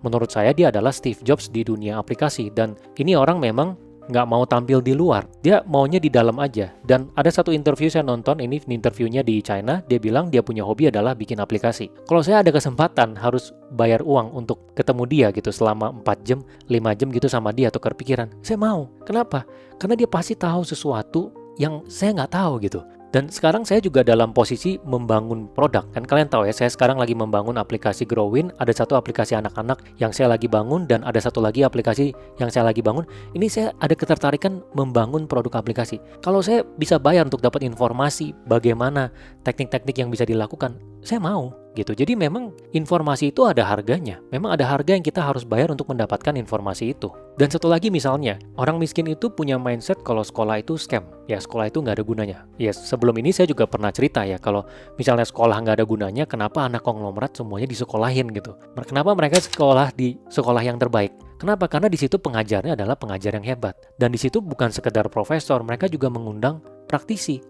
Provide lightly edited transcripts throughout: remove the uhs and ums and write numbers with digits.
menurut saya dia adalah Steve Jobs di dunia aplikasi. Dan ini orang memang nggak mau tampil di luar, dia maunya di dalam aja. Dan ada satu interview saya nonton, ini interviewnya di China, dia bilang dia punya hobi adalah bikin aplikasi. Kalau saya ada kesempatan harus bayar uang untuk ketemu dia gitu selama 4 jam, 5 jam gitu sama dia, tukar pikiran, saya mau. Kenapa? Karena dia pasti tahu sesuatu yang saya nggak tahu gitu. Dan sekarang saya juga dalam posisi membangun produk. Kan kalian tahu ya, saya sekarang lagi membangun aplikasi Growin. Ada satu aplikasi anak-anak yang saya lagi bangun, dan ada satu lagi aplikasi yang saya lagi bangun. Ini saya ada ketertarikan membangun produk aplikasi. Kalau saya bisa bayar untuk dapat informasi bagaimana teknik-teknik yang bisa dilakukan, saya mau gitu. Jadi memang informasi itu ada harganya. Memang ada harga yang kita harus bayar untuk mendapatkan informasi itu. Dan satu lagi misalnya, orang miskin itu punya mindset kalau sekolah itu scam. Ya, sekolah itu nggak ada gunanya. Ya, sebelum ini saya juga pernah cerita ya, kalau misalnya sekolah nggak ada gunanya, kenapa anak konglomerat semuanya disekolahin gitu. Kenapa mereka sekolah di sekolah yang terbaik? Kenapa? Karena di situ pengajarnya adalah pengajar yang hebat. Dan di situ bukan sekedar profesor, mereka juga mengundang praktisi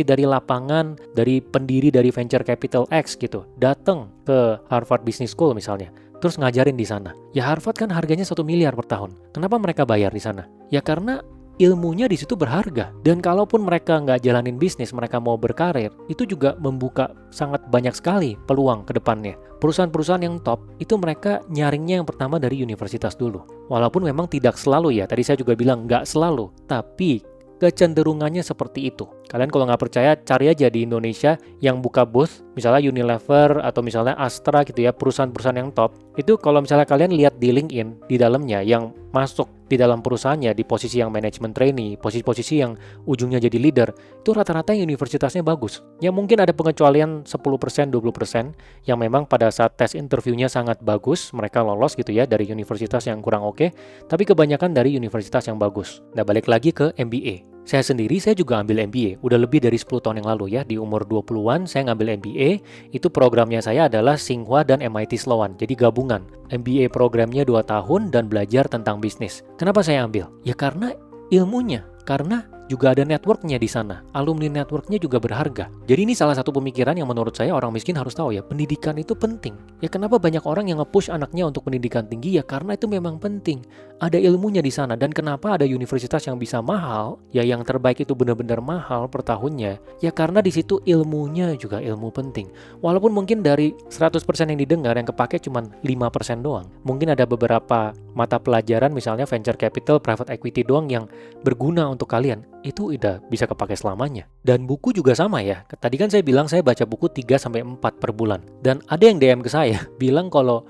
dari lapangan, dari pendiri dari venture capital X gitu, datang ke Harvard Business School misalnya, terus ngajarin di sana. Ya Harvard kan harganya 1 miliar per tahun. Kenapa mereka bayar di sana? Ya karena ilmunya di situ berharga. Dan kalaupun mereka nggak jalanin bisnis, mereka mau berkarir, itu juga membuka sangat banyak sekali peluang ke depannya. Perusahaan-perusahaan yang top, itu mereka nyaringnya yang pertama dari universitas dulu. Walaupun memang tidak selalu ya, tadi saya juga bilang nggak selalu, tapi kecenderungannya seperti itu. Kalian kalau nggak percaya, cari aja di Indonesia yang buka booth, misalnya Unilever atau misalnya Astra gitu ya, perusahaan-perusahaan yang top. Itu kalau misalnya kalian lihat di LinkedIn, di dalamnya yang masuk di dalam perusahaannya di posisi yang manajemen trainee, posisi-posisi yang ujungnya jadi leader, itu rata-rata yang universitasnya bagus. Ya mungkin ada pengecualian 10%, 20% yang memang pada saat tes interviewnya sangat bagus, mereka lolos gitu ya dari universitas yang kurang oke, tapi kebanyakan dari universitas yang bagus. Nah, balik lagi ke MBA. Saya sendiri, saya juga ambil MBA. Udah lebih dari 10 tahun yang lalu ya, di umur 20-an saya ngambil MBA. Itu programnya saya adalah Tsinghua dan MIT Sloan, jadi gabungan. MBA programnya 2 tahun dan belajar tentang bisnis. Kenapa saya ambil? Ya karena ilmunya, karena juga ada networknya di sana. Alumni networknya juga berharga. Jadi ini salah satu pemikiran yang menurut saya orang miskin harus tahu ya, pendidikan itu penting. Ya kenapa banyak orang yang nge-push anaknya untuk pendidikan tinggi? Ya karena itu memang penting. Ada ilmunya di sana. Dan kenapa ada universitas yang bisa mahal? Ya yang terbaik itu benar-benar mahal per tahunnya. Ya karena di situ ilmunya juga ilmu penting. Walaupun mungkin dari 100% yang didengar, yang kepake cuma 5% doang. Mungkin ada beberapa mata pelajaran misalnya venture capital, private equity doang yang berguna untuk kalian. Itu udah bisa kepake selamanya. Dan buku juga sama ya. Tadi kan saya bilang saya baca buku 3-4 per bulan. Dan ada yang DM ke saya bilang kalau